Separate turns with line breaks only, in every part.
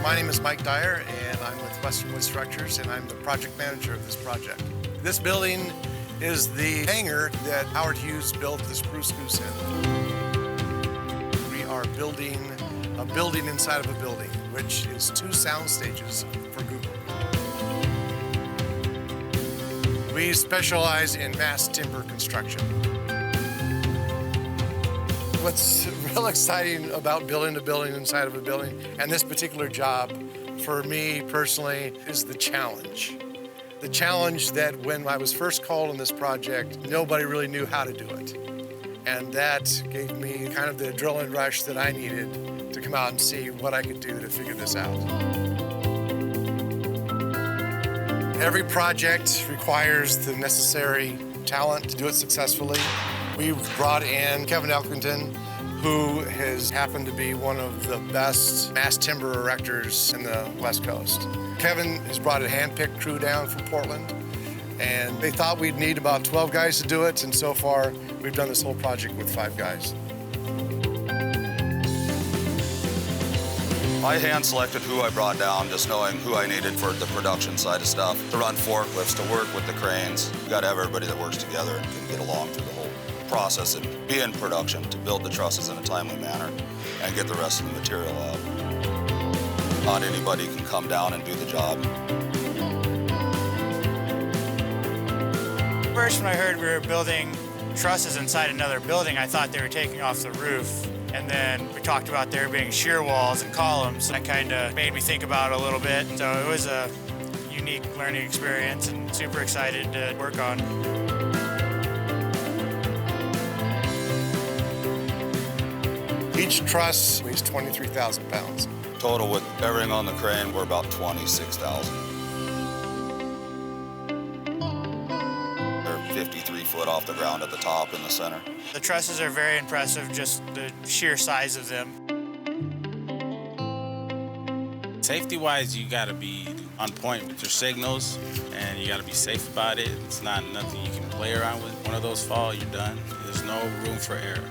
My name is Mike DYER, and I'm with Western Wood Structures, and I'm the project manager of this project. This building is the hangar that Howard Hughes built the Spruce Goose in. We are building a building inside of a building, which is 2 sound stages for Google. We specialize in mass timber construction. What's real exciting about building a building inside of a building, and this particular job, for me personally, is the challenge. The challenge that when I was first called on this project, nobody really knew how to do it. And that gave me kind of the adrenaline rush that I needed to come out and see what I could do to figure this out. Every project requires the necessary talent to do it successfully. We've brought in Kevin Elkington, who has happened to be one of the best mass timber erectors in the West Coast. Kevin has brought a hand-picked crew down from Portland, and they thought we'd need about 12 guys to do it, and so far we've done this whole project with 5 guys.
I hand-selected who I brought down, just knowing who I needed for the production side of stuff, to run forklifts, to work with the cranes. You got to have everybody that works together and can get along through the whole process and be in production to build the trusses in a timely manner and get the rest of the material out. Not anybody can come down and do the job.
First, when I heard we were building trusses inside another building, I thought they were taking off the roof. And then we talked about there being shear walls and columns. That kind of made me think about it a little bit. So it was a unique learning experience and super excited to work on.
Each truss weighs 23,000 pounds.
Total with everything on the crane, we're about 26,000. They're 53 foot off the ground at the top in the center.
The trusses are very impressive, just the sheer size of them.
Safety-wise, you gotta be on point with your signals, and you gotta be safe about it. It's not nothing you can play around with. One of those fall, you're done. There's no room for error.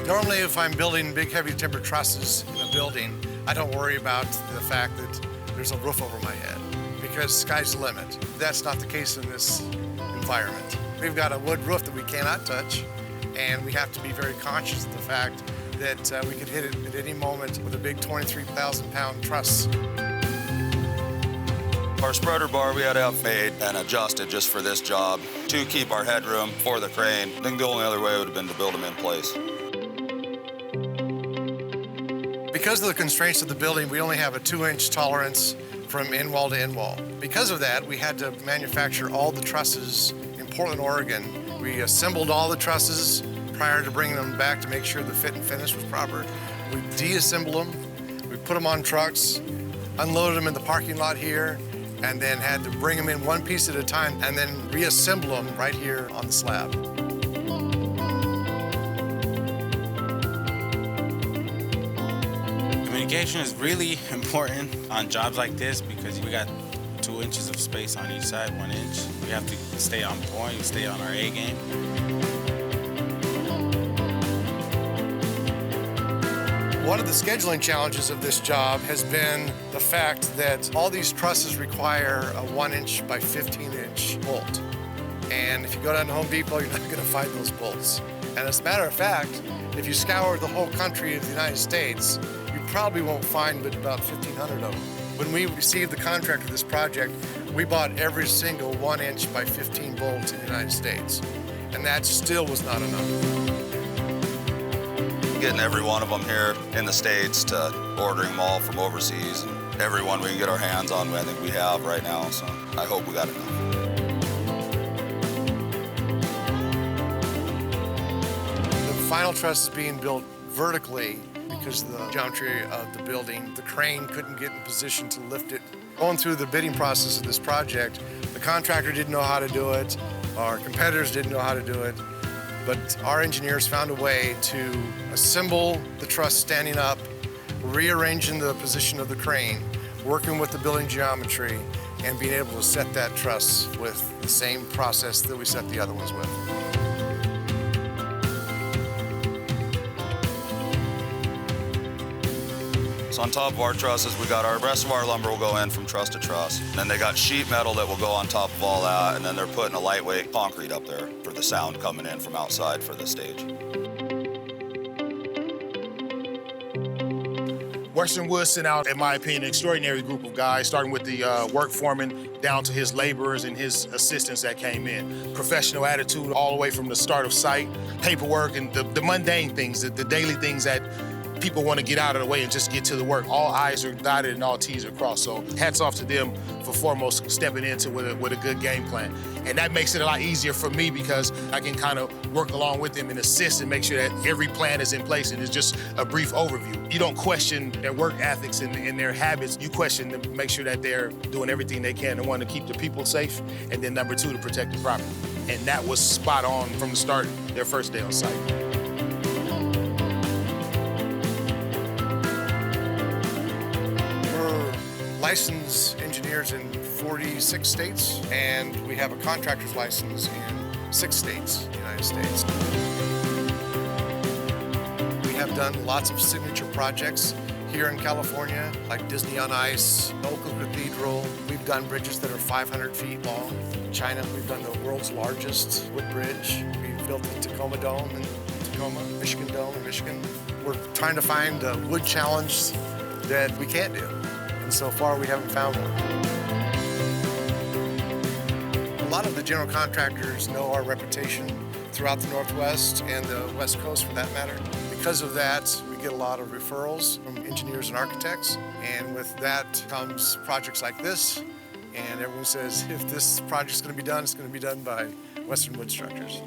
Normally, if I'm building big, heavy timber trusses in a building, I don't worry about the fact that there's a roof over my head, because sky's the limit. That's not the case in this environment. We've got a wood roof that we cannot touch, and we have to be very conscious of the fact that we could hit it at any moment with a big 23,000-pound truss.
Our spreader bar we had to have made and adjusted just for this job to keep our headroom for the crane. I think the only other way would have been to build them in place.
Because of the constraints of the building, we only have a 2-inch tolerance from end wall to end wall. Because of that, we had to manufacture all the trusses in Portland, Oregon. We assembled all the trusses prior to bringing them back to make sure the fit and finish was proper. We deassembled them, we put them on trucks, unloaded them in the parking lot here, and then had to bring them in one piece at a time and then reassemble them right here on the slab.
Communication is really important on jobs like this because we got 2 inches of space on each side, 1 inch. We have to stay on point, stay on our A game.
One of the scheduling challenges of this job has been the fact that all these trusses require a 1-inch by 15-inch bolt. And if you go down to Home Depot, you're not going to find those bolts. And as a matter of fact, if you scour the whole country of the United States, you probably won't find but about 1,500 of them. When we received the contract for this project, we bought every single 1-inch by 15 bolts in the United States. And that still was not enough.
Getting every one of them here in the States to ordering them all from overseas. And every one we can get our hands on, I think we have right now, so I hope we got enough.
The final truss is being built vertically because of the geometry of the building. The crane couldn't get in position to lift it. Going through the bidding process of this project, the contractor didn't know how to do it, our competitors didn't know how to do it, but our engineers found a way to assemble the truss standing up, rearranging the position of the crane, working with the building geometry, and being able to set that truss with the same process that we set the other ones with.
So on top of our trusses, we got our rest of our lumber will go in from truss to truss. And then they got sheet metal that will go on top of all that, and then they're putting a lightweight concrete up there for the sound coming in from outside for the stage.
Western Wood sent out, in my opinion, an extraordinary group of guys, starting with the work foreman down to his laborers and his assistants that came in. Professional attitude all the way from the start of site, paperwork and the mundane things, the daily things that people want to get out of the way and just get to the work. All I's are dotted and all T's are crossed. So hats off to them for foremost stepping into with a good game plan. And that makes it a lot easier for me because I can kind of work along with them and assist and make sure that every plan is in place and it's just a brief overview. You don't question their work ethics and their habits. You question them to make sure that they're doing everything they can to, one, to keep the people safe, and then number two, to protect the property. And that was spot on from the start, their first day on site.
Licensed engineers in 46 states, and we have a contractor's license in 6 states in the United States. We have done lots of signature projects here in California, like Disney on Ice, local cathedral. We've done bridges that are 500 feet long. In China, we've done the world's largest wood bridge. We built the Tacoma Dome in Tacoma, Michigan Dome in Michigan. We're trying to find a wood challenge that we can't do. And so far, we haven't found one. A lot of the general contractors know our reputation throughout the Northwest and the West Coast, for that matter. Because of that, we get a lot of referrals from engineers and architects. And with that comes projects like this. And everyone says, if this project's going to be done, it's going to be done by Western Wood Structures.